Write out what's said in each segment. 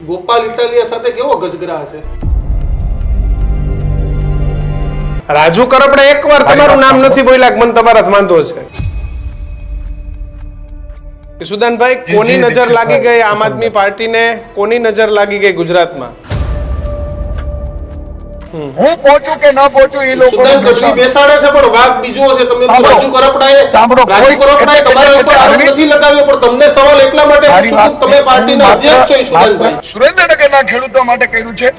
ગોપાલ ઇટાલિયા સાથે કેવો ગજગરા છે? રાજુ કરપડા એકવાર તમારું નામ નથી બોલ્યા કે મને તમારા વાંધો છે. ઈસુદાનભાઈ, કોની નજર લાગી ગઈ આમ આદમી પાર્ટીને? કોની નજર લાગી ગઈ ગુજરાતમાં? હું પહોંચું કે ન પહોંચું એ લોકો ગઢવી બેસાડે છે, પણ વાક બીજો છે. તમે રાજુ કરપડાએ તમારા ઉપર આરોપ નથી લગાવ્યો, પણ તમને સવાલ એટલા માટે પૂછું કે તમે પાર્ટીના અધ્યક્ષ છો ઈસુદાનભાઈ. સુરેન્દ્રનગરના ખેડૂતો માટે કર્યું છે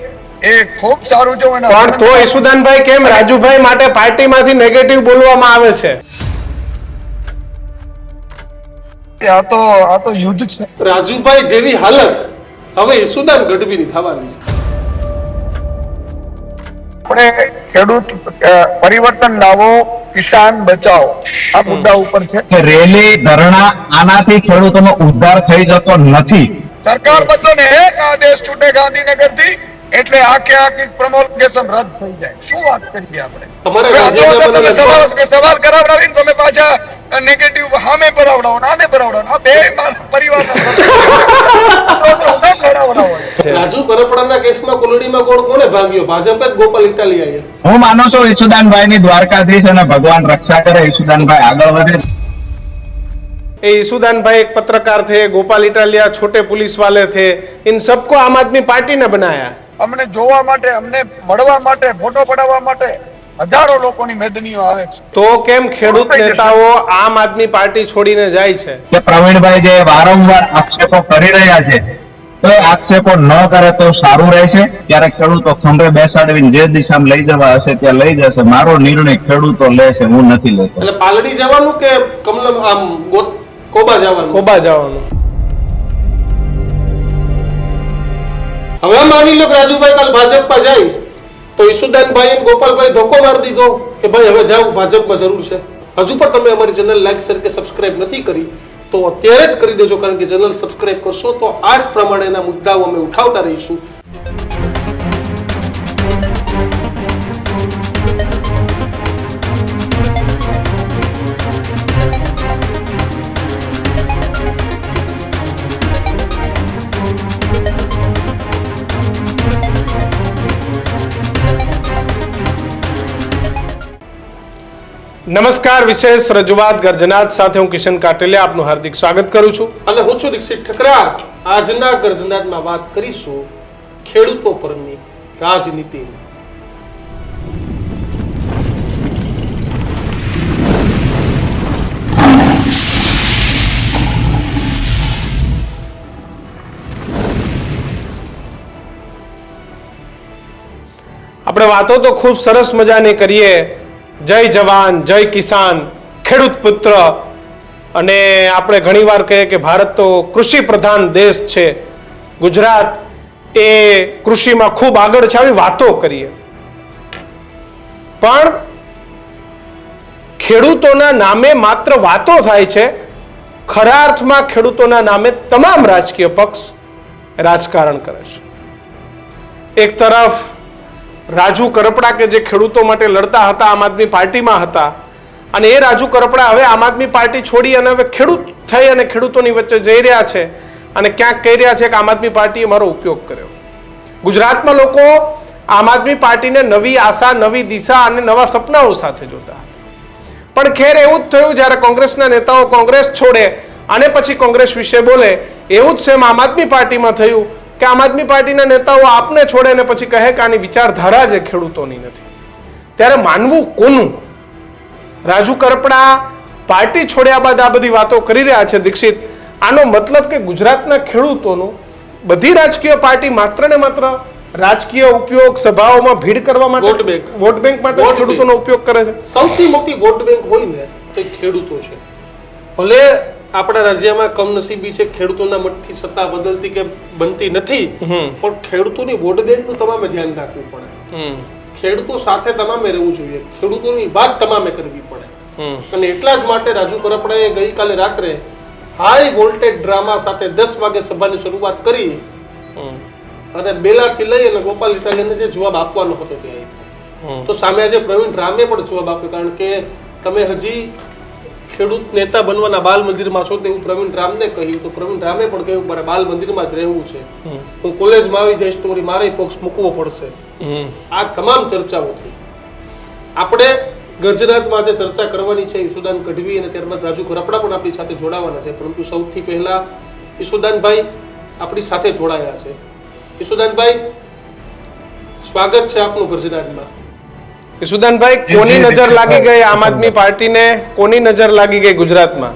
એ ખૂબ સારું છે. પણ તો ઈસુદાનભાઈ કેમ રાજુભાઈ માટે પાર્ટીમાંથી નેગેટિવ બોલવામાં આવે છે? આ તો યુદ્ધ છે. રાજુભાઈ જેવી હાલત હવે ઈસુદાન ગઢવીની થવાની છે. આપણે ખેડૂત પરિવર્તન લાવો, કિસાન બચાવો, આ મુદ્દા ઉપર છે. રેલી ધરણા આનાથી ખેડૂતોનો ઉદ્ધાર થઈ જતો નથી. સરકાર બદલો ને એક આદેશ છૂટે ગાંધીનગર થી એટલે આખે આખી પ્રમોલગેશન રદ થઈ જાય. શું વાત કરીએ આપણે? સવાલ કરાવડાવીને તમે પાછા નેગેટિવ સામે પરાવડાવો, આને પરાવડાવો. આ બે પરિવારના રાજુ કરપડાના કેસમાં કુલડીમાં ગોળ કોણે ભાગ્યો? ભાજપે જ ગોપાલ ઇટાલિયાએ. હું માનું છું ઈસુદાનભાઈ ની દ્વારકાધીશ અને ભગવાન રક્ષા કરે, ઈસુદાનભાઈ આગળ વધે. ये ईसुदान भाई एक पत्रकार थे, गोपाल इटालिया छोटे पुलिस वाले थे, इन सबको आम आदमी पार्टी ने बनाया. અમને જોવા માટે, અમને મળવા માટે, ફોટો પડાવવા માટે હજારો લોકોની મેદનીઓ આવે છે. તો કેમ ખેડૂત નેતાઓ આમ આદમી પાર્ટી છોડીને જાય છે? કે પ્રવીણભાઈ જે વારંવાર આક્ષેપો કરી રહ્યા છે, તો આક્ષેપો ન કરે તો સારું રહેશે. ત્યારે ખેડૂતો ખંભે બેસાડવીને જે દિશામાં લઈ જવા હશે ત્યાં લઈ જશે. મારો નિર્ણય ખેડૂતો લેશે, હું નથી લેતો. એટલે પાલડી જવાનું કે કમલમ આમ કોબા જવાનું? કોબા જવાનું. હવે માની લો કે રાજુભાઈ કાલ ભાજપમાં જાય તો ઈસુદાનભાઈ અને ગોપાલભાઈ ધોકો મારી દીધો કે ભાઈ હવે જાવ, ભાજપમાં જરૂર છે. હજુ પણ તમે અમારી ચેનલ લાઈક, શેર કે સબસ્ક્રાઇબ નથી કરી તો અત્યારે જ કરી દેજો, કારણ કે ચેનલ સબસ્ક્રાઇબ કરશો તો આ જ પ્રમાણેના મુદ્દાઓ અમે ઉઠાવતા રહીશું. નમસ્કાર, વિશેષ રજૂઆત ગર્જનાત સાથે હું કિશન કાટેલિયા આપનું હાર્દિક સ્વાગત કરું છું. અને હું છું દીક્ષિત ઠકરાર. આજના ગર્જનાતમાં વાત કરીશું ખેડૂતો પરની રાજનીતિ. આપણે વાતો તો ખૂબ સરસ મજાની કરીએ, જય જવાન, જય કિસાન, ખેડૂત પુત્ર, અને આપણે ઘણીવાર કહીએ કે ભારત તો કૃષિ પ્રધાન દેશ છે, ગુજરાત એ કૃષિમાં ખૂબ આગળ છે, આવી વાતો કરીએ. પણ ખેડૂતોના નામે માત્ર વાતો થાય છે, ખરા અર્થમાં ખેડૂતોના નામે તમામ રાજકીય પક્ષ રાજકારણ કરે છે. એક તરફ રાજુ કરપડા કે જે ખેડૂતો માટે લડતા હતા, આમ આદમી પાર્ટીમાં હતા, અને એ રાજુ કરપડા હવે આમ આદમી પાર્ટી છોડી અને હવે ખેડૂત થઈ અને ખેડૂતોની વચ્ચે જઈ રહ્યા છે અને ક્યાંક કહી રહ્યા છે કે આમ આદમી પાર્ટીએ મારો ઉપયોગ કર્યો. ગુજરાતમાં લોકો આમ આદમી પાર્ટીને નવી આશા, નવી દિશા અને નવા સપનાઓ સાથે જોતા હતા. પણ ખેર એવું જ થયું જ્યારે કોંગ્રેસના નેતાઓ કોંગ્રેસ છોડે અને પછી કોંગ્રેસ વિશે બોલે, એવું જ સેમ આમ આદમી પાર્ટીમાં થયું કે આમ આદમી પાર્ટીના નેતાઓ આપને છોડે ને પછી કહે કે આની વિચારધારા જ ખેડૂતોની નથી. ત્યારે માનવું કોનું? રાજુ કરપડા પાર્ટી છોડ્યા બાદ આ બધી વાતો કરી રહ્યા છે. દીક્ષિત, આનો મતલબ કે ગુજરાતના ખેડૂતોનું બધી રાજકીય પાર્ટી માત્ર ને માત્ર રાજકીય ઉપયોગ, સભાઓમાં ભીડ કરવા માટે, વોટ બેંક માટે ખેડૂતોનો ઉપયોગ કરે છે. સૌથી મોટી વોટ બેંક હોય ને તો ખેડૂતો છે. ભલે આપણા રાજ્યમાં કમનસીબી છે, ખેડૂતોના મતથી સત્તા બદલતી કે બનતી નથી, પણ ખેડૂતોની વોટ બેંકનું તમામે ધ્યાન રાખવું પડે. ખેડૂતો સાથે તમામે રહેવું જોઈએ, ખેડૂતોની વાત તમામે કરવી પડે. અને એટલા જ માટે રાજુ કરપડાએ ગઈકાલે રાત્રે હાઈ વોલ્ટેજ ડ્રામા સાથે 10 વાગે સભાની શરૂઆત કરી અને બેલાથી લઈ અને ગોપાલ ઇટાલિયાને જે જવાબ આપવાનો હતો તે આપ્યો. તો સામે આજે પ્રવીણ રામે પણ જવાબ આપ્યો, કારણ કે તમે હજી ખેડૂત નેતા બનવાના બાલ મંદિરમાં છો તેવું પ્રવીણ રામને કહ્યું, તો પ્રવીણ રામે પણ કહ્યું મારે બાલ મંદિરમાં જ રહેવું છે, હું કોલેજમાં આવી જઈશ તો મારે પક્ષ મૂકવો પડશે. આ તમામ ચર્ચાઓ થઈ. આપણે ગર્જનાથમાં જે ચર્ચા કરવાની છે, ઈશુદાન ગઢવી અને ત્યારબાદ રાજુ કરપડા પણ આપણી સાથે જોડાવાના છે, પરંતુ સૌથી પહેલા ઈશુદાનભાઈ આપણી સાથે જોડાયા છે. ઈશુદાનભાઈ, સ્વાગત છે આપનું ગર્જનાથમાં. ઈશુદાનભાઈ, કોની નજર લાગી ગઈ આમ આદમી પાર્ટીને? કોની નજર લાગી ગઈ ગુજરાતમાં?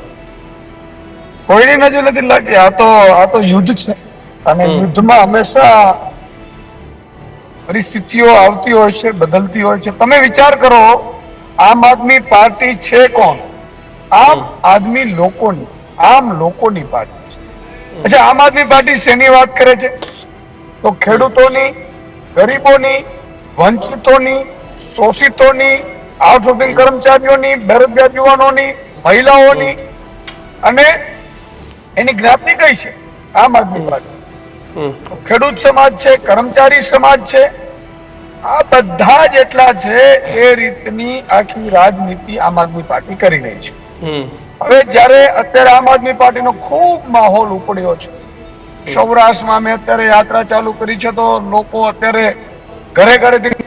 કોઈની નજર નથી લાગી. આ તો યુદ્ધ છે અને યુદ્ધમાં હંમેશા પરિસ્થિતિઓ આવતી હોય છે, બદલતી હોય છે. તમે વિચાર કરો, આમ આદમી પાર્ટી છે કોણ? આમ આદમી લોકોની, આમ લોકોની પાર્ટી છે. અચ્છા, આમ આદમી પાર્ટી શેની વાત કરે છે? તો ખેડૂતોની, ગરીબોની, વંચિતોની, શોષિતોની, આઉટસોર્સિંગ કર્મચારીઓની, બેરોજગાર યુવાનોની, મહિલાઓની અને એની જ્ઞાતિ કઈ છે? આમ આદમી પાર્ટી. ખેડૂત સમાજ છે, કર્મચારી સમાજ છે, આ બધા જેટલા છે એ રીતની આખી રાજનીતિ આમ આદમી પાર્ટી કરી રહી છે. હવે જ્યારે અત્યારે આમ આદમી પાર્ટીનો ખૂબ માહોલ ઉપડ્યો છે, સૌરાષ્ટ્રમાં મેં અત્યારે યાત્રા ચાલુ કરી છે તો લોકો અત્યારે ઘરે ઘરેથી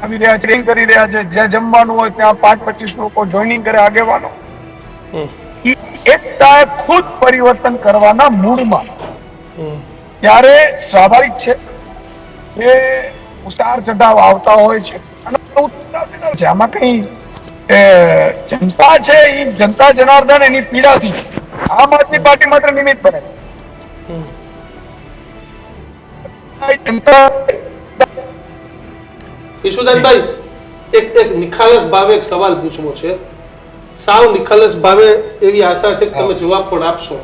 આવી રહ્યા છે, કરી રહ્યા છે. જ્યાં જમવાનું હોય ત્યાં 5-25 લોકો જોઈનિંગ કરે, આગેવાનો. એકતા ખુદ પરિવર્તન કરવાના મૂડમાં. ત્યારે સ્વાભાવિક છે કે ઉતાર ચઢાવ આવતા હોય છે અને ઉતાર ચઢાવ છે. આમાં કઈ જનતા છે, એ જનતા જનાર્દન એની પીડાથી આમ આદમી પાર્ટી માત્ર નિમિત્ત બને. ઈશુદાનભાઈ, એક નિખાલસ ભાવે એક સવાલ પૂછવો છે, સાવ નિખાલસ ભાવે એવી આશા છે કે તમે જવાબ પણ આપશો.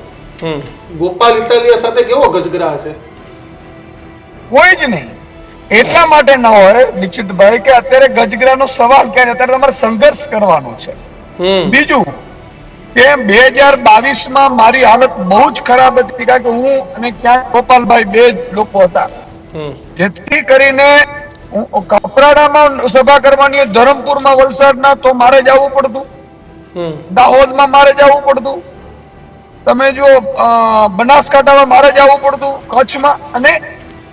ગોપાલ ઇટાલિયા સાથે કેવો ગજગરા છે? કોઈ જ નહીં. એટલા માટે ન હોય દીક્ષિતભાઈ કે અત્યારે ગજગરાનો સવાલ ક્યાં છે? અત્યારે તમારે સંઘર્ષ કરવાનો છે. બીજું કે 2022માં મારી હાલત બહુ જ ખરાબ હતી, કારણ કે હું અને ક્યાંક ગોપાલભાઈ બે જ લોકો હતા, જેથી કરીને કપરાડામાં સભા કરવાની, ધરમપુરમાં, વલસાડના તો મારે જવું પડતું, દાહોદમાં મારે જવું પડતું, તમે જો બનાસકાંઠામાં મારે જવું પડતું, કચ્છમાં, અને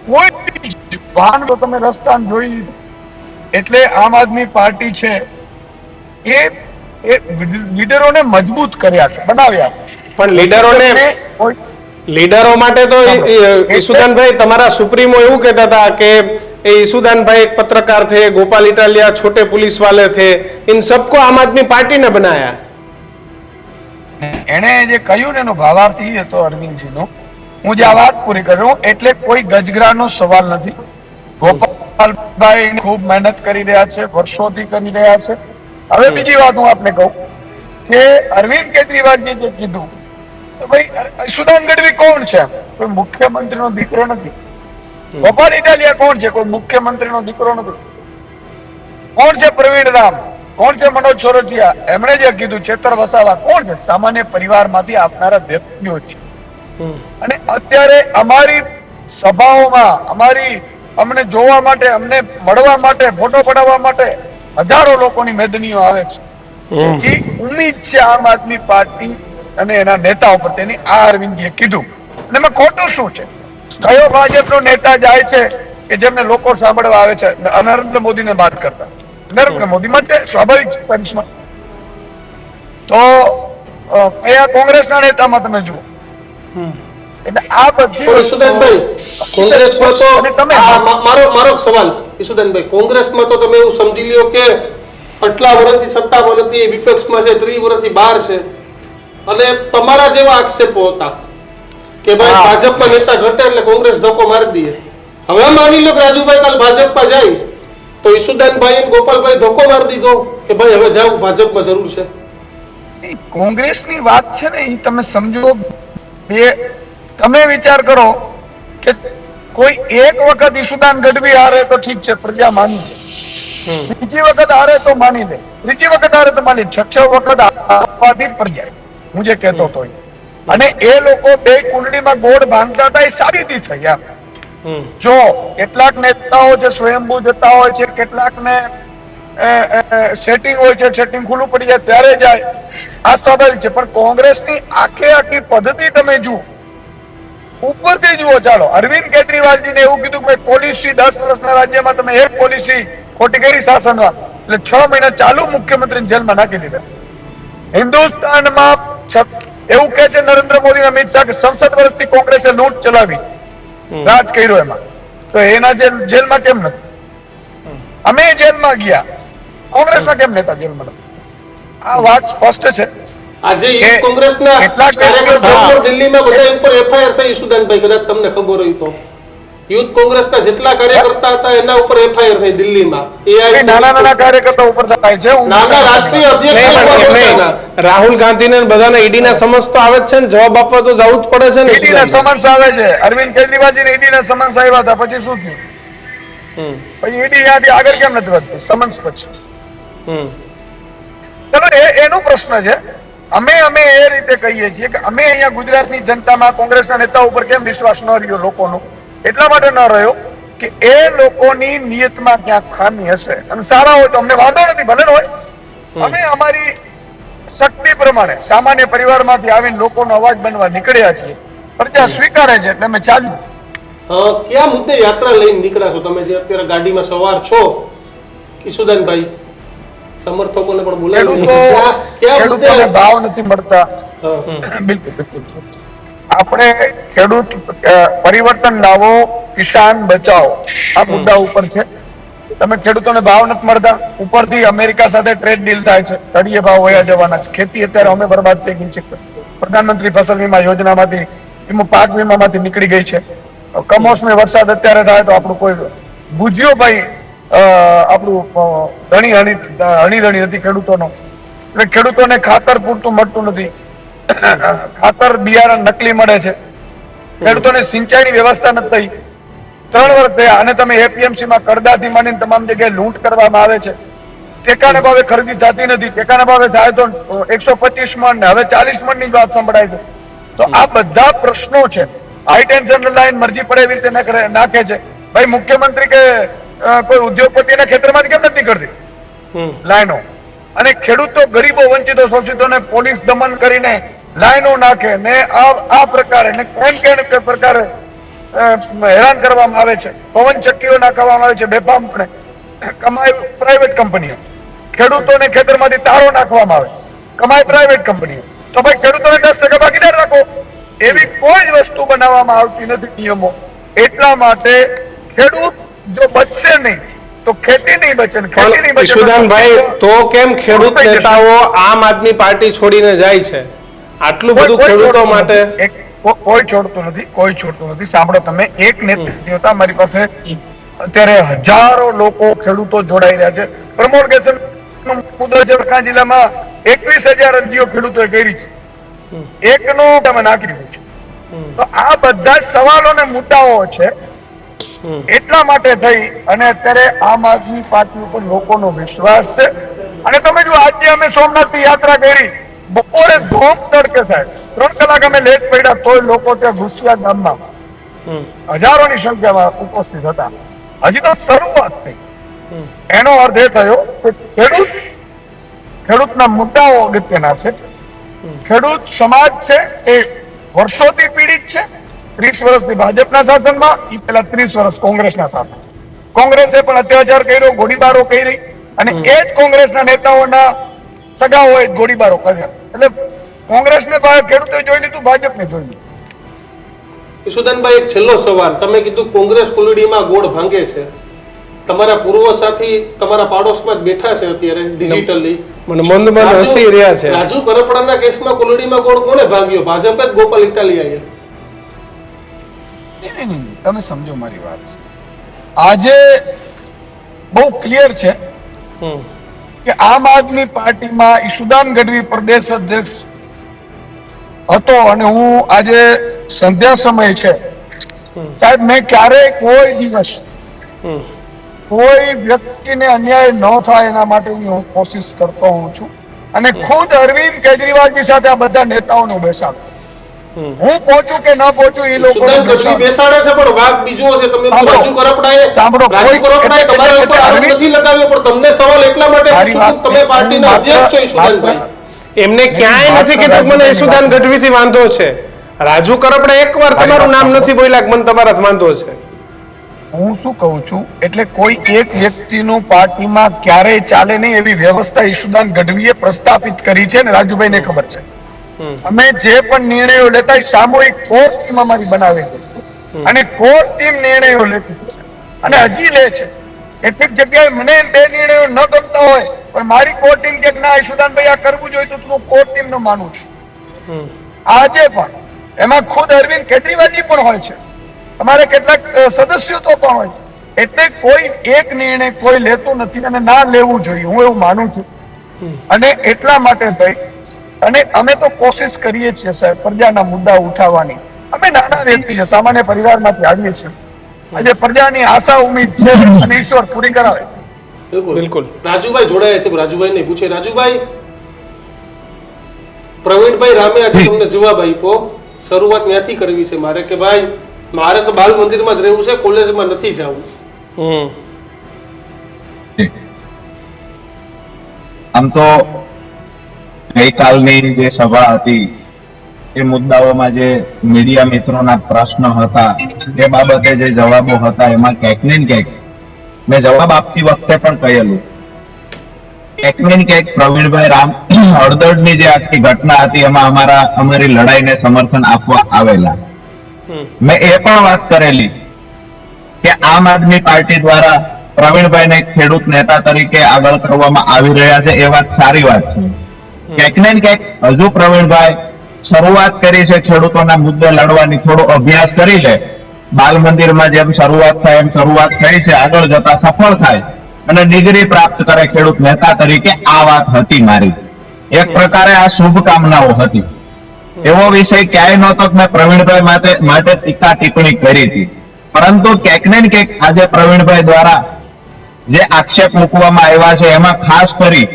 કોઈ વાહન તો તમે રસ્તા જોઈ લીધું. એટલે આમ આદમી પાર્ટી છે એ લીડરોને મજબૂત કર્યા છે, બનાવ્યા છે. પણ લીડરો માટે તો ઈશુદાનભાઈ, તમારા સુપ્રીમો એવું કહેતા હતા કે ईशुदानभाई एक पत्रकार थे, गोपाल इटालिया छोटे पुलिस वाले थे, इन सबको आम आदमी पार्टी ने बनाया. એને જે કહ્યું ને એનો ભાવાર્થ એ હતો અરવિંદજીનો. હું જે આ વાત પૂરી કર્યો એટલે કોઈ ગજગરાનો સવાલ નથી. ગોપાલભાઈ ખૂબ મહેનત કરી રહ્યા છે, વર્ષોથી કરી રહ્યા છે. હવે બીજી વાત હું આપને કહું કે અરવિંદ કેજરીવાલજી જે કીધું તો ભાઈ ઈશુદાન ગઢવી કોણ છે? કોઈ મુખ્યમંત્રીનો દીકરો નથી. ગોપાલ ઇટાલિયા કોણ છે? કોઈ મુખ્યમંત્રીનો દીકરો નથી. કોણ છે પ્રવીણ રામ? કોણ છે મનોજ સોરઠિયા? એમણે જે કીધું ચેતર વસાવા કોણ છે? સામાન્ય પરિવારમાંથી આવનારા વ્યક્તિઓ છે. અને અત્યારે અમારી સભાઓમાં અમને જોવા માટે, અમને મળવા માટે, ફોટો પડાવવા માટે હજારો લોકોની મેદનીઓ આવે છે. એ ઉમ્મીદ છે આમ આદમી પાર્ટી અને એના નેતાઓ પર. તેની આ અરવિંદજીએ કીધું. અને એમાં ખોટું શું છે? કયો ભાજપનો નેતા જાય છે કે જેમને લોકો સાંભળવા આવે છે? નરેન્દ્ર મોદીને વાત કરતા. નરેન્દ્ર મોદી માટે સ્વાભાવિક કરિશ્મા. તો કયા કોંગ્રેસના નેતામાં તમે જુઓ. એટલે આ બધી ઈશુદાનભાઈ, કોંગ્રેસમાં તો મારો સવાલ ઈશુદાનભાઈ, કોંગ્રેસમાં તો તમે એવું સમજી લ્યો કે આટલા વર્ષથી સત્તામાં નથી, વિપક્ષમાં છે, 30 વર્ષથી બહાર છે, અને તમારા જેવા આક્ષેપો હતા કે ભાઈ ભાજપમાં નેતા ઘટે એટલે કોંગ્રેસ ધક્કો મારી દે. હવે માની લો કે રાજુભાઈ કાલ ભાજપમાં જાય તો ઈશુદાનભાઈ અને ગોપાલભાઈ ધક્કો મારી દીધો કે ભાઈ હવે જાવ, ભાજપમાં જરૂર છે. કોંગ્રેસની વાત છે ને એ તમે સમજો. તમે વિચાર કરો કે કોઈ એક વખત ઈશુદાન ગઢવી હારે તો ઠીક છે, પ્રજા માની લે. બીજી વખત હારે તો માની લે, ત્રીજી વખત હારે તો માની લે, 6 વખત આપવાથી પ્રજા, હું જે કહેતો હતો. અને એ લોકો બે કુંડળીમાં ગોળ ભાંગતા હતા એ સાબિતી થઈ. જો કેટલાક નેતાઓ જે સ્વયંભૂ જતા હોય છે, કેટલાકને સેટિંગ હોય છે, સેટિંગ ખુલ્લું પડી જાય ત્યારે જાય, આ સ્વાભાવિક છે. પણ કોંગ્રેસની આખી પદ્ધતિ તમે જુઓ, ઉપરથી જુઓ. ચાલો, અરવિંદ કેજરીવાલજીને એવું કીધું કે પોલિસી 10 વર્ષના રાજ્યમાં તમે એક પોલિસી ખોટી કરી શાસનમાં, એટલે 6 મહિના ચાલુ મુખ્યમંત્રીને જેલમાં નાખી દીધા. હિન્દુસ્તાનમાં એવું કે છે નરેન્દ્ર મોદી અમિત શાહ કે 67 વર્ષથી કોંગ્રેસે લૂંટ ચલાવી, રાજ કર્યો એમાં, તો એના જેલમાં કેમ નથી? અમે જેલમાં ગયા, કોંગ્રેસના કેમ નેતા જેલમાં નથી? આ વાત સ્પષ્ટ છે. આજે યુથ કોંગ્રેસના કેટલાક કાર્યકર્તાઓ દિલ્હીમાં બધા ઉપર એફઆઈઆર થઈ. સુદાનભાઈ, કદાચ તમને ખબર હોય તો યુથ કોંગ્રેસના જેટલા કાર્યકર્તા હતા એના ઉપર એફઆઈઆર થઈ દિલ્હીમાં. નાના કાર્યકર્તા ઉપર થાય છે. નાના રાષ્ટ્રીય અધ્યક્ષ રાહુલ ગાંધીને બધાને ઈડીના સમન્સ તો આવે જ છે ને, જવાબ આપવા તો જવું જ પડે છે ને. ઈડીના સમન્સ આવે છે. અરવિંદ કેજરીવાલજીને ઈડીના સમન્સ આવ્યા હતા, પછી શું થયું? પછી ઈડી ત્યાંથી આગળ કેમ નથી વધતી સમન્સ પછી? ચલો, એનો પ્રશ્ન છે. અમે એ રીતે કહીએ છીએ કે અમે અહીંયા ગુજરાતની જનતામાં કોંગ્રેસના નેતાઓ ઉપર કેમ વિશ્વાસ ન રહ્યો લોકોનો? એટલા માટે ન રહ્યો કે એ લોકોની નિયતમાં ક્યાંક ખામી હશે. અને સારા હોય તો અમને વાંધો નથી, ભલે હોય. અમે અમારી શક્તિ પ્રમાણે સામાન્ય પરિવારમાંથી આવીને લોકોનો અવાજ બનવા નીકળ્યા છીએ. પ્રજા સ્વીકારે છે એટલે અમે ચાલ્યું. કયા મુદ્દે યાત્રા લઈને નીકળ્યા છો તમે, જે અત્યારે ગાડીમાં સવાર છો? કિશુદાનભાઈ, સમર્થકોને પણ બોલાવ્યા. ખેડૂતોને ભાવ નથી મળતા. બિલકુલ. આપણે ખેડૂત પરિવર્તન લાવો, કિસાન બચાવો, આ મુદ્દા ઉપર છે. તમે ખેડૂતોને ભાવ નથી મળતા, ઉપરથી અમેરિકા સાથે ટ્રેડ ડીલ થાય છે, તળિયે ભાવ વયા જવાના છે. ખેતી અત્યારે અમે બરબાદ થઈ ગઈ છે. પ્રધાનમંત્રી ફસલ વીમા યોજનામાંથી, એમાં પાક વીમામાંથી નીકળી ગઈ છે. કમોસમી વરસાદ અત્યારે થાય તો આપણું કોઈ ગુજ્યો ભાઈ આપણું હણી નથી ખેડૂતોનો. એટલે ખેડૂતોને ખાતર પૂરતું મળતું નથી, ખાતર બિયારણ નકલી મળે છે. ખેડૂતોને સિંચાઈની વ્યવસ્થા નથી થઈ. 3 વર્ષ થયા અને તમે એપીએમસી માં કરદાથી માંડીને તમામ જગ્યાએ લૂંટ કરવામાં આવે છે. ટેકાના ભાવે ખરીદી થતી નથી. ટેકાના ભાવે થાય તો 125 મણ ને હવે 40 મણ ની વાત સંભળાય છે. તો આ બધા પ્રશ્નો છે. હાઈ ટેન્શન લાઈન મરજી પડે એવી રીતે નાખે છે. ભાઈ મુખ્યમંત્રી કે કોઈ ઉદ્યોગપતિના ખેતરમાંથી કેમ નથી કરતી લાઈનો? અને ખેડૂતો, ગરીબો, વંચિતો, શોષિતોને પોલીસ દમન કરીને લાઈનો નાખે ને આ પ્રકારે ને કેમ પ્રકારે હેરાન કરવામાં આવે છે. પવન ચક્કીઓ નાખવામાં આવે છે બેફામપણે. કમાય પ્રાઇવેટ કંપનીઓ. ખેડૂતોને ખેતરમાંથી તારો નાખવામાં આવે, કમાય પ્રાઇવેટ કંપનીઓ. તો ભાઈ ખેડૂતોને 10% ભાગીદાર રાખો. એવી કોઈ જ વસ્તુ બનાવવામાં આવતી નથી નિયમો. એટલા માટે ખેડૂત જો બચશે નહીં તો ખેતી નહીં બચે. ખેતી નહીં બચે સુદાનભાઈ, તો કેમ ખેડૂત નેતાઓ આમ આદમી પાર્ટી છોડીને જાય છે? આટલું બધું ખેડૂતો માટે કોઈ છોડતું નથી. સાંભળો, તમે એક નેતા મારી પાસે અત્યારે હજારો લોકો ખેડૂતો જોડાઈ રહ્યા છે. પ્રમોલગેશન મુદ્દો છે. કાં જિલ્લામાં 21,000 અરજીઓ ખેડૂતોએ કરી છે. એકનો તમે નાખી દીધું છે. તો આ બધા સવાલો ને મુદ્દાઓ છે. એટલા માટે થઈ અને અત્યારે આમ આદમી પાર્ટી ઉપર લોકોનો વિશ્વાસ છે. અને તમે જો આજે અમે સોમનાથની યાત્રા કરી, બપોરે ધોમ તડકે સાહેબ 3 કલાક અમે લેટ પડ્યા, તોય લોકો ત્યાં ઘુસિયા ગામમાં હજારોની સંખ્યામાં ઉપસ્થિત હતા. હજી તો શરૂઆત થઈ. એનો અર્થ એ થયો કે ખેડૂતના મુદ્દાઓ અગત્યના છે. ખેડૂત સમાજ છે એ વર્ષોથી પીડિત છે. 30 વર્ષથી ભાજપના શાસનમાં, એ પેલા 30 વર્ષ કોંગ્રેસના શાસન. કોંગ્રેસે પણ અત્યાચાર કર્યો, ગોળીબારો કરી, અને એ જ કોંગ્રેસના નેતાઓના સગાઓએ ગોળીબારો કર્યા. એટલે કોંગ્રેસને ખેડૂતોએ જોઈ લીધું, ભાજપને જોઈ લીધું. ઈશુદાનભાઈ, એક છેલ્લો સવાલ. તમે કીધું કોંગ્રેસ કુલડીમાં ગોળ ભાંગે છે. તમારા પૂર્વ સાથી તમારા પાડોશમાં જ બેઠા છે અત્યારે ડિજિટલી, મને મંદ હસી રહ્યા છે. રાજુ કરપડાના કેસમાં કુલડીમાં ગોળ કોણે ભાંગ્યો? ભાજપે જ ગોપાલ ઇટાલિયાએ. નહીં, તમે સમજો મારી વાત. આજે બહુ ક્લિયર છે કે આમ આદમી પાર્ટીમાં ઈશુદાન ગઢવી પ્રદેશ અધ્યક્ષ હતો અને હું આજે સંધ્યા સમય છે સાહેબ, મેં ક્યારેય કોઈ દિવસ કોઈ વ્યક્તિને અન્યાય ન થાય એના માટેની હું કોશિશ કરતો હોઉં છું. અને ખુદ અરવિંદ કેજરીવાલજી સાથે આ બધા નેતાઓને બેસાડું. હું પહોંચું કે ન પહોંચું એ લોકો ઈશુદાન ગઢવી બેસાડે છે પણ વાક બીજો છે. તમે રાજુ કરપડાએ તમારા ઉપર આરોપ નથી લગાવ્યો, પણ તમને સવાલ એટલા માટે પૂછું છું કે તમે પાર્ટીના અધ્યક્ષ છો ઈશુદાનભાઈ. એમને ક્યાંય નથી કીધું કે મને ઈશુદાન ગઢવીથી વાંધો છે. રાજુ કરપડા એકવાર તમારું નામ નથી બોલ્યા કે મને તમારાથી વાંધો છે. હું શું કહું છું, એટલે કોઈ એક વ્યક્તિનું પાર્ટીમાં ક્યારેય ચાલે નહીં એવી વ્યવસ્થા ઈશુદાન ગઢવીએ પ્રસ્થાપિત કરી છે ને રાજુભાઈને ખબર છે. અમે જે પણ નિર્ણયો લેતા એ સામૂહિક કોર ટીમ અમારી બનાવે છે અને કોર ટીમ નિર્ણયો લેતી છે અને હજી લે છે. કેટલીક જગ્યાએ મને બે નિર્ણયો ન ગમતા હોય પણ મારી કોર ટીમ કે ના ઈશુદાનભાઈ આ કરવું જોઈએ તો તું કોર ટીમ નો માનું છું. આજે પણ એમાં ખુદ અરવિંદ કેજરીવાલજી પણ હોય છે, અમારે કેટલાક સદસ્યો તો પણ હોય છે. એટલે કોઈ એક નિર્ણય કોઈ લેતું નથી અને ના લેવું જોઈએ, હું એવું માનું છું. અને એટલા માટે ભાઈ અને અમે તો કોશિશ કરીએ છીએ સાહેબ પ્રજાના મુદ્દા ઉઠાવવાની. અમે નાના વ્યક્તિ છે, સામાન્ય પરિવારમાંથી આવીએ છીએ. આજે પ્રજાની આશા ઉમ્મીદ છે અને ઈશ્વર પૂરી કરાવે. બિલકુલ. રાજુભાઈ જોડાયા છે, રાજુભાઈ ને પૂછે. રાજુભાઈ, પ્રવીણભાઈ રામે આજે તમને જવાબ આપ્યો, શરૂઆત ત્યાંથી કરવી છે મારે કે ભાઈ મારે તો બાલ મંદિરમાં જ રહેવું છે, કોલેજમાં નથી જવું. આમ તો ગઈકાલની જે સભા હતી એ મુદ્દાઓમાં જે મીડિયા મિત્રોના પ્રશ્ન હતા એ બાબતે જે જવાબો હતા એમાં ક્યાંક ને ક્યાંક મેં જવાબ આપતી વખતે પણ કહેલું ક્યાંક ને ક્યાંક પ્રવીણભાઈ રામ હળદરની જે આખી ઘટના હતી એમાં અમારી લડાઈને સમર્થન આપવા આવેલા. મેં એ પણ વાત કરેલી કે આમ આદમી પાર્ટી દ્વારા પ્રવીણભાઈને ખેડૂત નેતા તરીકે આગળ કરવામાં આવી રહ્યા છે, એ વાત સારી વાત છે. ક્યાંક ને ક્યાંક હજુ પ્રવીણભાઈ શરૂઆત કરી છે ખેડૂતોના મુદ્દે લડવાની, થોડો અભ્યાસ કરી લે. બાલ મંદિરમાં જેમ શરૂઆત થાય એમ શરૂઆત થઈ છે, આગળ જતા સફળ થાય અને ડિગ્રી પ્રાપ્ત કરે ખેડૂત નેતા તરીકે. આ વાત હતી મારી, એક પ્રકારે આ શુભકામનાઓ હતી. એવો વિષય ક્યાંય નહોતો કે મેં પ્રવીણભાઈ માટે ટીકા ટિપ્પણી કરી હતી. પરંતુ ક્યાંક ને ક્યાંક આજે પ્રવીણભાઈ દ્વારા જે આક્ષેપ મૂકવામાં આવ્યા છે એમાં ખાસ કરી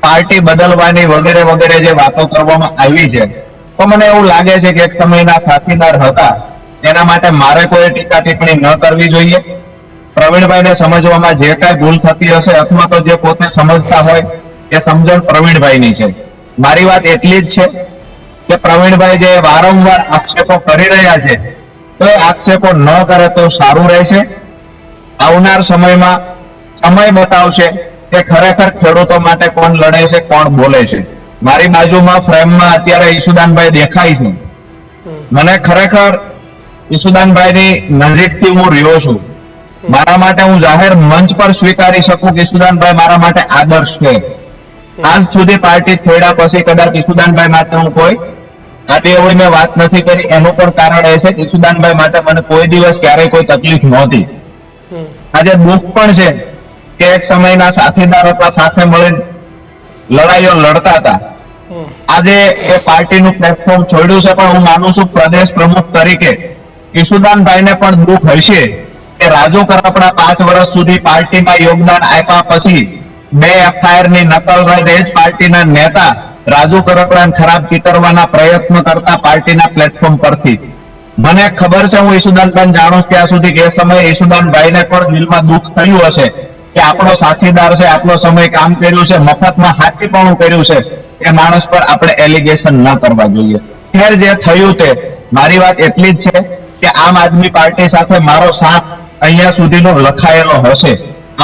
પાર્ટી બદલવાની વગેરે વગેરે જે વાતો કરવામાં આવી છે, તો મને એવું લાગે છે કે એક સમયના સાથીદાર હતા એના માટે મારે કોઈ ટીકા ટિપ્પણી ન કરવી જોઈએ. પ્રવીણભાઈને સમજવામાં જે કાંઈ ભૂલ થતી હશે અથવા તો જે પોતે સમજતા હોય એ સમજણ પ્રવીણભાઈની છે. મારી વાત એટલી જ છે કે પ્રવીણભાઈ જે વારંવાર આક્ષેપો કરી રહ્યા છે તો એ આક્ષેપો ન કરે તો સારું રહેશે. આવનાર સમયમાં સમય બતાવશે કે ખરેખર ખેડૂતો માટે કોણ લડે છે, કોણ બોલે છે. મારી બાજુમાં ફ્રેમમાં અત્યારે ઈશુદાનભાઈ દેખાય છે. મને ખરેખર ઈશુદાનભાઈની નજીકથી હું રહ્યો છું. મારા માટે હું જાહેર મંચ પર સ્વીકારી શકું કે ઈશુદાનભાઈ મારા માટે આદર્શ છે. આજ સુધી પાર્ટી છોડ્યા પછી કદાચ ઈશુદાનભાઈ માટે હું કોઈ આટલી એવડી મેં વાત નથી કરી. એનું પણ કારણ એ છે કે ઈશુદાનભાઈ માટે મને કોઈ દિવસ ક્યારેય કોઈ તકલીફ નહોતી. આજે દુઃખ પણ છે કે એક સમયના સાથીદાર હતા, સાથે મળીને લડાઈઓ લડતા હતા. આજે એ પાર્ટીનું પ્લેટફોર્મ છોડ્યું છે, પણ હું માનું છું પ્રદેશ પ્રમુખ તરીકે ઈશુદાનભાઈને પણ દુઃખ હશે કે રાજુ કરપડા 5 વર્ષ સુધી પાર્ટીમાં યોગદાન આપ્યા પછી 2 FIR ની નકલ લઈને જ પાર્ટીના નેતા રાજુ કરપડાને ખરાબ ચિતરવાના પ્રયત્ન કરતા પાર્ટીના પ્લેટફોર્મ પરથી. મને ખબર છે, હું ઈશુદાનભાઈ જાણું ત્યાં સુધી કે એ સમયે ઈશુદાનભાઈને પણ દિલમાં દુઃખ થયું હશે કે આપણો સાથીદાર છે, આટલો સમય કામ કર્યું છે, મફતમાં હાથીપણું કર્યું છે, એ માણસ પર આપણે એલિગેશન ન કરવા જોઈએ. ખેર જે થયું તે મારી વાત એટલી જ છે કે આમ આદમી પાર્ટી સાથે મારો સાથ અહીંયા સુધીનો લખાયેલો હશે.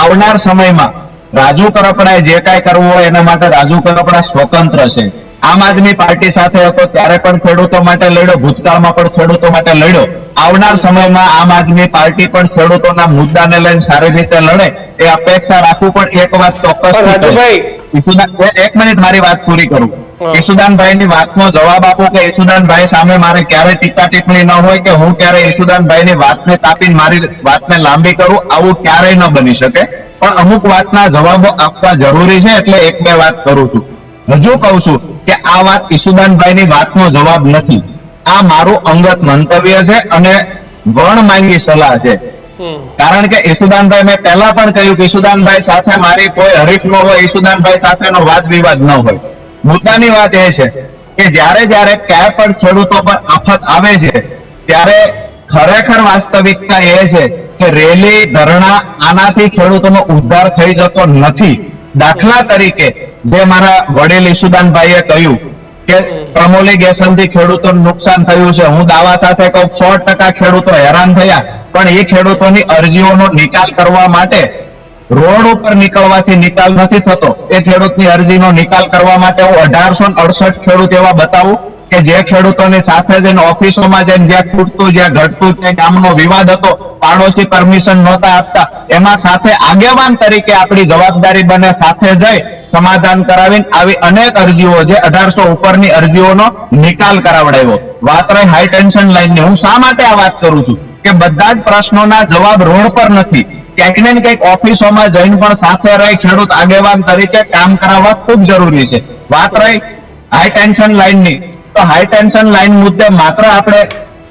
આવનાર સમયમાં રાજુ કરપડાએ જે કાંઈ કરવું હોય એના માટે રાજુ કરપડા સ્વતંત્ર છે. આમ આદમી પાર્ટી સાથે હતો ત્યારે પણ ખેડૂતો માટે લડ્યો, ભૂતકાળમાં પણ ખેડૂતો માટે લડ્યો. આવનાર સમયમાં આમ આદમી પાર્ટી પણ ખેડૂતોના મુદ્દાને લઈને સારી રીતે લડે એ અપેક્ષા રાખવું. પણ એક વાત ચોક્કસ, એક મિનિટ મારી વાત પૂરી કરું. ઈશુદાનભાઈની વાતનો જવાબ આપું કે ઈશુદાનભાઈ સામે મારે ક્યારે ટીકા ટિપ્પણી ન હોય કે હું ક્યારે ઈશુદાનભાઈની વાતને કાપીને મારી વાતને લાંબી કરું, આવું ક્યારેય ન બની શકે. પણ અમુક વાતના જવાબો આપવા જરૂરી છે એટલે 1-2 વાત કરું છું. હજુ કહું છું કે આ વાત ઈશુદાનભાઈની વાતનો જવાબ નથી. આ મારું અંગત મંતવ્ય છે અને વણમાંગી સલાહ છે. કારણ કે ઈશુદાનભાઈ, મેં પહેલા પણ કહ્યું કે ઈશુદાનભાઈ સાથે મારી કોઈ હરીફ ન હોય, ઈશુદાનભાઈ સાથેનો વાદ વિવાદ ન હોય. મુદ્દાની વાત એ છે કે જ્યારે જ્યારે ક્યાંય પણ ખેડૂતો પર આફત આવે છે ત્યારે ખરેખર વાસ્તવિકતા એ છે કે રેલી ધરણા આનાથી ખેડૂતોનો ઉદ્ધાર થઈ જતો નથી. દાખલા તરીકે જે મારા વડીલ ઈસુદાનભાઈએ કહ્યું કે પ્રમોલિગેશન થી ખેડૂતોને નુકસાન થયું છે, હું દાવા સાથે કહું 100% ખેડૂતો હેરાન થયા, પણ એ ખેડૂતોની અરજીઓનો નિકાલ કરવા માટે રોડ ઉપર નીકળવાથી નિકાલ નથી થતો. એ ખેડૂતની અરજીનો નિકાલ કરવા માટે હું 1868 ખેડૂત એવા બતાવું કે જે ખેડૂતોની સાથે જઈને ઓફિસોમાં જઈને જ્યાં ખૂટતું જ્યાં ઘટતું ત્યાં ગામનો વિવાદ હતો, પાડોશી પરમિશન નહોતા આપતા, એમાં સાથે આગેવાન તરીકે આપણી જવાબદારી બને સાથે જઈ સમાધાન કરાવીને આવી અનેક અરજીઓ જે 1800 ઉપરની અરજીઓનો નિકાલ કરાવડાવ્યો. વાત રહી હાઈ ટેન્શન લાઈનની, હું શા માટે આ વાત કરું છું કે બધા જ પ્રશ્નોના જવાબ રોડ પર નથી, ક્યાંક ને ક્યાંક ઓફિસોમાં જઈને પણ સાથે રહી ખેડૂત આગેવાન તરીકે કામ કરાવવા ખૂબ જરૂરી છે. વાત રહી હાઈ ટેન્શન લાઈનની, તો હાઈ ટેન્શન લાઈન મુદ્દે માત્ર આપણે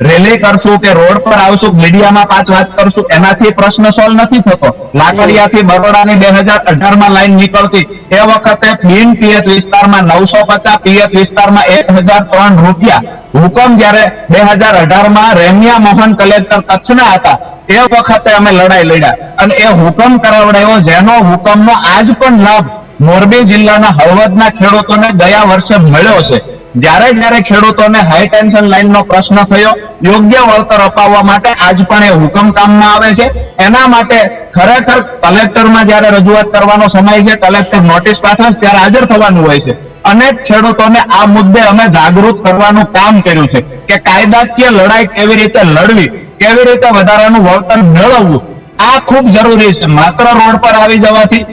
રેલી કરશું કે રોડ પર આવશું, મીડિયામાં 5 વાત કરશું, એનાથી પ્રશ્ન સોલ્વ નથી થતો. લાકડિયાથી બરોડાની 2018 લાઈન નીકળતી એ વખતે બિન પિયત વિસ્તારમાં 950, પિયત વિસ્તારમાં 1003 રૂપિયા. હુકમ જયારે 2018 રેમ્યા મોહન કલેક્ટર કચ્છના હતા એ વખતે અમે લડાઈ લડ્યા અને એ હુકમ કરાવડાયો, જેનો હુકમનો આજ પણ લાભ મોરબી જિલ્લાના હળવદના ખેડૂતોને ગયા વર્ષે મળ્યો છે. જ્યારે જ્યારે ખેડૂતોને હાઈ ટેન્શન લાઈનનો પ્રશ્ન થયો, યોગ્ય વળતર અપાવવા માટે આજ પણ એ હુકમ કામમાં આવે છે. એના માટે ખરેખર કલેક્ટરમાં જ્યારે રજૂઆત કરવાનો સમય છે, કલેક્ટર નોટિસ પાઠવે ત્યારે હાજર થવાનું હોય છે. અનેક ખેડૂતોને આ મુદ્દે અમે જાગૃત કરવાનું કામ કર્યું છે કે કાયદાકીય લડાઈ કેવી રીતે લડવી, કેવી રીતે વધારાનું વળતર મેળવવું, આ ખૂબ જરૂરી છે. માત્ર રોડ પર આવી જવાથી,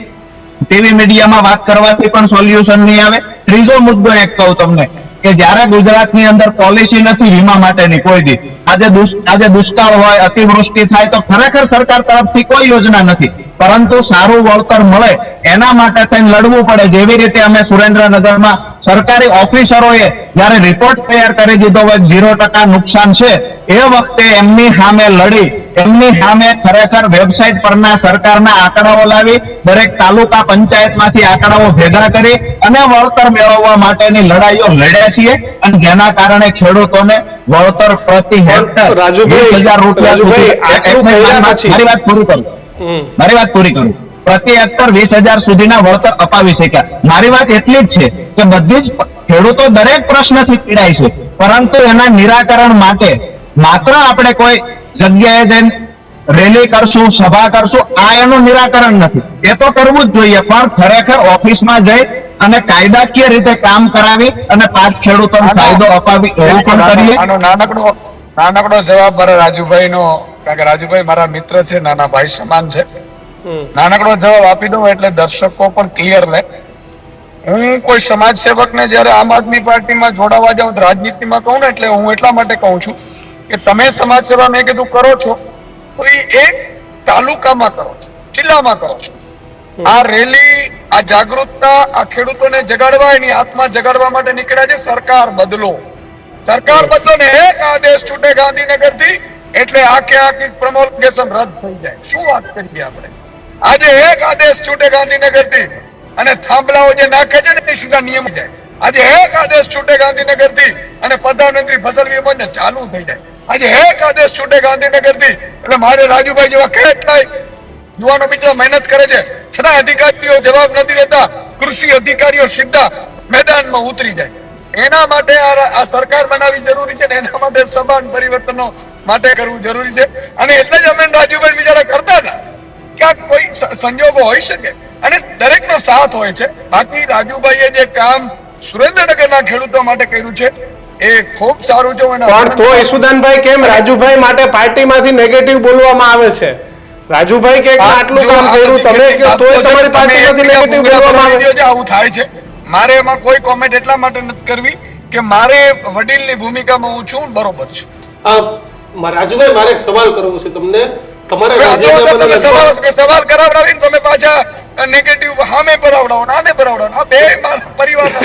ટીવી મીડિયામાં વાત કરવાથી પણ સોલ્યુશન નહીં આવે. ત્રીજો મુદ્દો એક કહું તમને કે જ્યારે ગુજરાતની અંદર પોલિસી નથી વીમા માટેની કોઈ દી, આજે દુષ્કાળ હોય, અતિવૃષ્ટિ થાય તો ખરેખર સરકાર તરફથી કોઈ યોજના નથી, પરંતુ સારું વળતર મળે એના માટે થઈને લડવું પડે. જેવી રીતે અમે સુરેન્દ્રનગરમાં સરકારી ઓફિસરોએ જયારે રિપોર્ટ તૈયાર કરી દીધો હોય 0% નુકસાન છે, એ વખતે એમની સામે લડી, એમની સામે ખરેખર વેબસાઇટ પરના સરકારના આંકડાઓ લાવી, દરેક તાલુકા પંચાયતમાંથી આંકડાઓ ભેગા કરી અને વળતર મેળવવા માટેની લડાઈઓ લડ્યા છીએ અને જેના કારણે ખેડૂતોને વળતર પ્રતિ હેક્ટર 20,000 રૂપિયા, મારી વાત પૂરી કરું, પ્રતિ હેક્ટર 20,000 સુધીના વળતર અપાવી શક્યા. મારી વાત એટલી જ છે કે બધી જ ખેડૂતો દરેક પ્રશ્નથી પીડાય છે, પરંતુ એના નિરાકરણ માટે માત્ર આપણે કોઈ જગ્યાએ જઈને રેલી કરશું, સભા કરશું, આ એનું નિરાકરણ નથી. એ તો કરવું જ જોઈએ, પણ ખરેખર ઓફિસમાં જઈ અને કાયદાકીય રીતે કામ કરાવી અને 5 ખેડૂતોને ફાયદો અપાવી એવું પણ કરીએ. આનો નાનકડો જવાબ મારા રાજુભાઈ નો, કારણ કે રાજુભાઈ મારા મિત્ર છે, નાના ભાઈ સમાન છે. નાનકડો જવાબ આપી દઉં એટલે દર્શકો પણ ક્લિયર લે. હું કોઈ સમાજ સેવકને જયારે આમ આદમી પાર્ટીમાં જોડાવા જાઉં, રાજનીતિમાં કહું ને, એટલે હું એટલા માટે કહું છું કે તમે સમાજ સેવા મેં કીધું કરો છો તો એ એક તાલુકામાં કરો છો, જિલ્લામાં કરો છો. આ રેલી, આ જાગૃતતા, આ ખેડૂતોને જગાડવા, એની આત્મા જગાડવા માટે નીકળ્યા છે. સરકાર બદલો ને એક આદેશ છૂટે ગાંધીનગર થી એટલે આખી પ્રમોલિગેશન રદ થઈ જાય. શું વાત કરીએ આપણે? આજે એક આદેશ છૂટે ગાંધીનગર થી અને થાંભલાઓ જે નાખે છે ને એ સીધા નિયમ જાય. આજે એક આદેશ છૂટે ગાંધીનગર થી અને પ્રધાનમંત્રી ફસલ વીમા યોજના ચાલુ થઈ જાય. આજે એક આદેશ છૂટે ગાંધીનગર થી એટલે મારે રાજુભાઈ જેવા કેટલાય યુવાનો મિત્રો મહેનત કરે છે, છતાં અધિકારીઓ જવાબ નથી દેતા. કૃષિ અધિકારીઓ સીધા મેદાનમાં ઉતરી જાય. એના માટે આ સરકાર બનાવવી જરૂરી છે ને એના માટે સભાન પરિવર્તનો માટે કરવું જરૂરી છે. અને એટલે જ અમે રાજુભાઈ બિચારા કરતા હતા કે આ કોઈ સંજોગો હોઈ શકે અને દરેકનો સાથ હોય છે. બાકી રાજુભાઈએ જે કામ સુરેન્દ્રનગરના ખેડૂતો માટે કર્યું છે એ ખૂબ સારું છે. પણ તો ઈસુદાનભાઈ કેમ રાજુભાઈ માટે પાર્ટીમાંથી નેગેટિવ બોલવામાં આવે છે? રાજુભાઈ કે આટલું કામ કર્યું, તમે કહો તોય તમારી પાર્ટીમાંથી નેગેટિવ બોલવામાં આવે છે. આવું થાય છે. મારે એમાં કોઈ કોમેન્ટ એટલા માટે નથી કરવી કે મારે વડીલની ભૂમિકામાં હું છું, બરોબર છે. રાજુભાઈ, મારે એક સવાલ કરવો છે તમને. સવાલ કરાવડાવીને તમે પાછા નેગેટિવ સામે ભરાવડાવો, આને ભરાવડાવો. આ બે મારા પરિવારના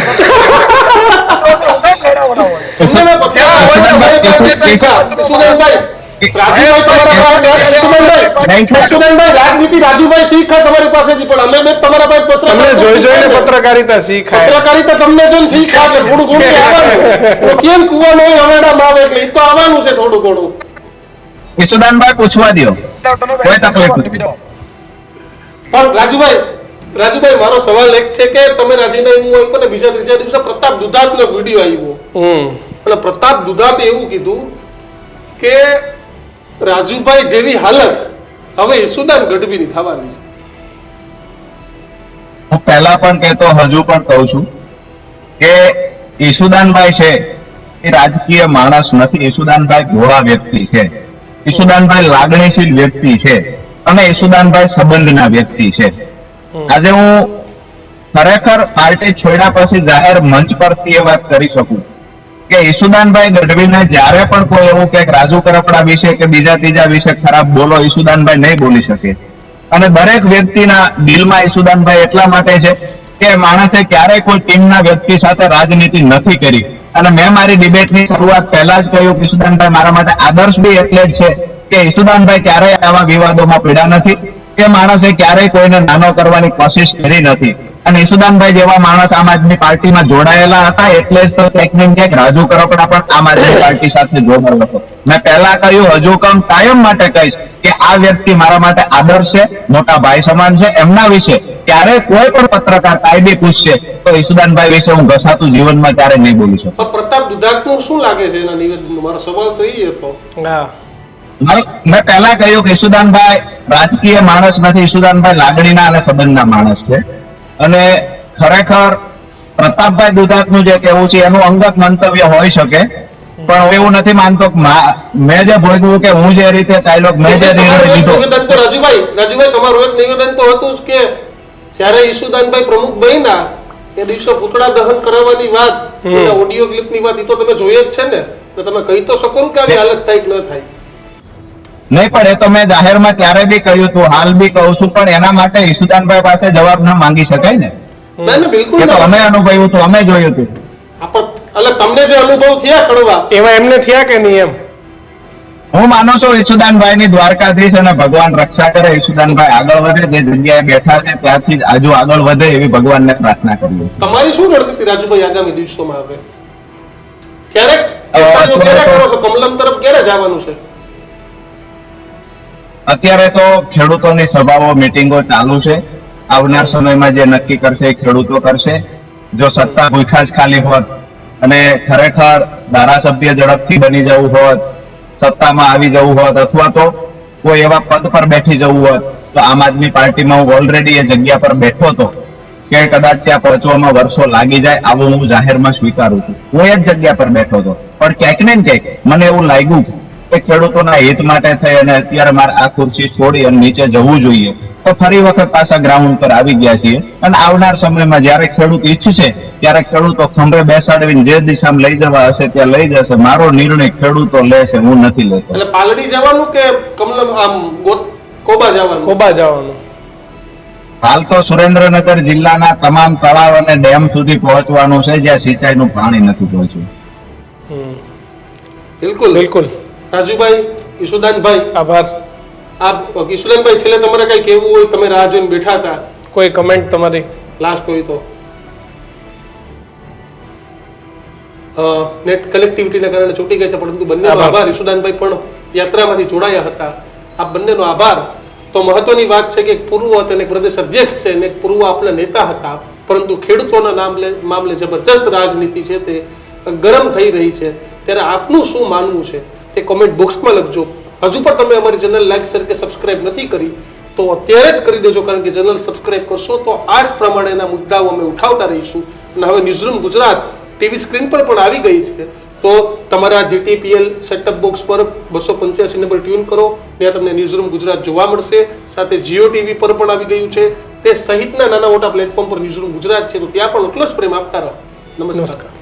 રાજુભાઈ સુરેનભાઈ, રાજનીતિ રાજુભાઈ શીખે તમારી પાસેથી, પણ અમે બે તમારા પાસે તમને જોઈ જોઈને પત્રકારિતા શીખાય. પત્રકારિતા તમને જોઈને શીખા છે, થોડું ઘણું આવવાનું. તો કેમ કુવાનો હોય હવેડામાં આવે એટલે એ તો આવવાનું છે થોડું ઘણું. ઈશુદાનભાઈ પૂછવા દો, કોઈ તકલીફ નથી. પણ રાજુભાઈ મારો સવાલ એક છે કે તમે રાજીનામું આપ્યું ને બીજા ત્રીજા દિવસે પ્રતાપ દુધાતનો વિડીયો આવ્યો અને પ્રતાપ દુધાતે એવું કીધું કે રાજુભાઈ જેવી હાલત હવે ઈશુદાન ગઢવીની થવાની છે. હું પહેલા પણ કહેતો હજુ પણ કહું છું કે ઈશુદાનભાઈ છે એ રાજકીય માણસ નથી. ઈશુદાનભાઈ ભોળા વ્યક્તિ છે, ઈશુદાનભાઈ લાગણીશીલ વ્યક્તિ છે અને ઈશુદાનભાઈ સંબંધના વ્યક્તિ છે. આજે હું ખરેખર પાર્ટી છોડ્યા પછી જાહેર મંચ પરથી એ વાત કરી શકું કે ઈશુદાનભાઈ ગઢવીને જ્યારે પણ કોઈ એવું કે રાજુ કરપડા વિશે કે બીજા ત્રીજા વિશે ખરાબ બોલો, ઈશુદાનભાઈ નહીં બોલી શકે. અને દરેક વ્યક્તિના દિલમાં ઈશુદાનભાઈ એટલા માટે છે કે માણસે ક્યારેય કોઈ ટીમના વ્યક્તિ સાથે રાજનીતિ નથી કરી. અને મેં મારી ડિબેટની શરૂઆત પહેલા જ કહ્યું કે ઈશુદાનભાઈ મારા માટે આદર્શ બી એટલે જ છે કે ઈશુદાનભાઈ ક્યારેય આવા વિવાદોમાં પીડા નથી કે માણસે ક્યારેય કોઈને નાનો કરવાની કોશિશ કરી નથી. અને ઈશુદાનભાઈ જેવા માણસ આમ આદમી પાર્ટીમાં જોડાયેલા હતા એટલે જ તો ક્યાંક ને ક્યાંક રાજુ કરપડા પણ આમ આદમી પાર્ટી સાથે જોડાયેલો હતો. મેં પહેલા કહ્યું, હજુ પણ કાયમ માટે કહીશ કે આ વ્યક્તિ મારા માટે આદર્શ છે, મોટા ભાઈ સમાન છે. એમના વિશે ક્યારેય કોઈ પણ પત્રકાર કાંઈ બી પૂછશે તો ઈશુદાનભાઈ વિશે હું ઘસાતું જીવનમાં ક્યારેય નહીં બોલી શકું. પણ પ્રતાપ દુધાતનું શું લાગે છે એના નિવેદનનું? મારો સવાલ તો એ હતો. મેં પહેલા કહ્યું કે ઈશુદાનભાઈ રાજકીય માણસ નથી, ઈશુદાનભાઈ લાગણીના અને સંબંધના માણસ છે. અને ખરેખર પ્રતાપભાઈ દુધાતનું જે કહેવું છે એનું અંગત મંતવ્ય હોઈ શકે, પણ હું એવું નથી માનતો કે મેં જે ભોગવ્યું કે હું જે રીતે ચાલ્યો, મેં જે નિર્ણય લીધો. નિવેદન તો રાજુભાઈ તમારું એક નિવેદન તો હતું જ કે જ્યારે ઈશુદાનભાઈ પ્રમુખ બન્યા એ દિવસે પૂતળા દહન કરાવવાની વાત, ઓડિયો ક્લિપની વાત, એ તો તમે જોઈએ જ છે ને, તો તમે કહી તો શકો ને કે આવી હાલત થાય કે ન થાય? નહીં, પણ એ તો મેં જાહેરમાં ત્યારે બી કહ્યું હતું, હાલ બી કહું છું, પણ એના માટે ઈશુદાનભાઈ પાસે જવાબ ના માંગી શકાય ને. ના બિલકુલ, તો અમે અનુભવ્યું હતું, અમે જોયું હતું. એટલે તમને જે અનુભવ થયા કડવા એવા એમને થયા કે નહીં એમ? હું માનું છું ઈશુદાનભાઈ ની દ્વારકાધીશ અને ભગવાન રક્ષા કરે, ઈશુદાનભાઈ આગળ વધે, જે જગ્યાએ બેઠા છે ત્યાંથી જ આજુ આગળ વધે એવી ભગવાનને પ્રાર્થના કરીએ છીએ. તમારી શું રણનીતિ રાજુભાઈ આગામી દિવસોમાં આવે? ક્યારે કરો છો? કમલમ તરફ ક્યારે જવાનું છે? અત્યારે તો ખેડૂતોની સભાઓ, મિટિંગો ચાલુ છે. આવનાર સમયમાં જે નક્કી કરશે એ ખેડૂતો કરશે. જો સત્તા ભૂખા જ ખાલી હોત અને ખરેખર ધારાસભ્ય ઝડપથી બની જવું હોત, સત્તામાં આવી જવું હોત, અથવા તો કોઈ એવા પદ પર બેઠી જવું હોત, તો આમ આદમી પાર્ટીમાં હું ઓલરેડી એ જગ્યા પર બેઠો હતો કે કદાચ ત્યાં પહોંચવામાં વર્ષો લાગી જાય, આવું હું જાહેરમાં સ્વીકારું છું. હું એ જ જગ્યા પર બેઠો હતો, પણ ક્યાંક ને ક્યાંક મને એવું લાગ્યું કે ખેડૂતોના હિત માટે થઈ અને અત્યારે મારે આ ખુરશી છોડી અને નીચે જવું જોઈએ, તો ફરી વખત પાછા ગ્રાઉન્ડ પર આવી ગયા છીએ. અને આવનાર સમયમાં જ્યારે ખેડૂત ઈચ્છશે ત્યારે ખેડૂતો ખંભે બેસાડીને જે દિશામાં લઈ જવા હશે ત્યાં લઈ જશે. મારો નિર્ણય ખેડૂતો લેશે, હું નથી લેતો. એટલે પાલડી જવાનું કે કમલમ આમ કોબા જવાનું? કોબા જવાનું. હાલ તો સુરેન્દ્રનગર જિલ્લાના તમામ તળાવ અને ડેમ સુધી પહોંચવાનું છે જ્યાં સિંચાઈનું પાણી નથી પહોંચ્યું. બિલકુલ રાજુભાઈ, ઈશુદાનભાઈ, આભાર. ઈશુદાનભાઈ, છેલ્લે તમારે કઈ કહેવું હોય? તમે રાહ જોઈને બેઠા હતા, કોઈ કમેન્ટ તમારી લાસ્ટ હોય તો? નેટ કનેક્ટિવિટીના કારણે છૂટી ગઈ છે, પરંતુ બંનેનો આભાર. ઈશુદાનભાઈ પણ યાત્રામાંથી જોડાયા હતા. આ બંનેનો આભાર. તો મહત્વની વાત છે કે એક પૂર્વ અને એક પ્રદેશ અધ્યક્ષ છે અને એક પૂર્વ આપણા નેતા હતા, પરંતુ ખેડૂતોના મામલે જબરજસ્ત રાજનીતિ છે તે ગરમ થઈ રહી છે. ત્યારે આપનું શું માનવું છે તે કોમેન્ટ બોક્સમાં લખજો. હજુ પણ તમે અમારી ચેનલ લાઈક, શેર કે સબસ્ક્રાઇબ નથી કરી તો અત્યારે જ કરી દેજો, કારણ કે ચેનલ સબસ્ક્રાઇબ કરશો તો આ જ પ્રમાણેના મુદ્દાઓ અમે ઉઠાવતા રહીશું. અને હવે ન્યૂઝરૂમ ગુજરાત ટીવી સ્ક્રીન પર પણ આવી ગઈ છે, તો તમારા GTPL સેટઅપ બોક્સ પર 285 નંબર ટ્યુન કરો, ત્યાં તમને ન્યૂઝરૂમ ગુજરાત જોવા મળશે. સાથે જીઓ ટીવી પર પણ આવી ગયું છે, તે સહિતના નાના મોટા પ્લેટફોર્મ પર ન્યૂઝરૂમ ગુજરાત છે, તો ત્યાં પણ એટલો જ પ્રેમ આપતા રહો. નમસ્કાર.